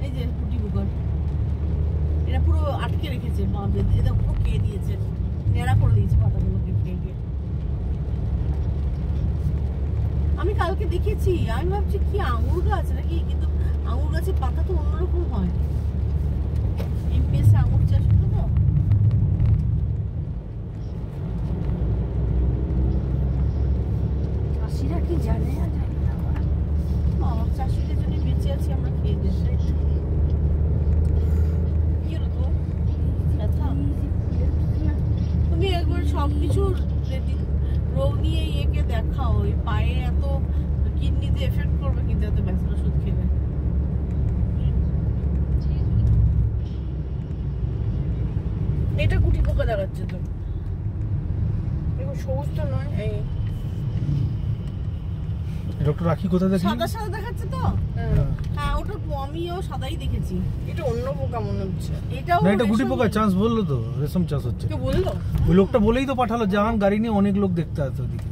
এই যে গুটি পোকা, এটা পুরো আটকে রেখেছে, এটা পুরো খেয়ে দিয়েছে, নেড়া করে দিয়েছে পাতাগুলোকে খেয়ে। আমি কালকে দেখেছি, আমি ভাবছি কি আঙুর গাছ নাকি, কিন্তু আঙুর গাছের পাতা তো অন্যরকম হয়। এমপিএসে আঙুর চাষ হতো তো। চাষিরা কি জানে না জানি না, আমার চাষিদের জন্য বেঁচে আছি আমরা খেয়ে দেশে। কি হলো তো ব্যথা? তুমি একবার সবকিছু রোগ নিয়ে ইয়েকে দেখাও, ওই পায়ে এত কিডনিতে এফেক্ট করবে কিন্তু এত ব্যথার ওষুধ খেলে। এটা গুটি পোকা দেখাচ্ছে তো, এরকম সবুজ তো নয়। এই ডক্টর রাখি কোথা দেখি? সাদা সাদা দেখাচ্ছে তো। হ্যাঁ ওটা আমিও সাদাই দেখেছি। এটা অন্য পোকা মনে হচ্ছে। এটাও না, এটা গুটি পোকা চাষ বললো তো, রেশম চাষ হচ্ছে। কে বললো? ওই লোকটা বলেই তো পাঠালো, জাহান গাড়ি নিয়ে অনেক লোক দেখতে আসে ওদিকে।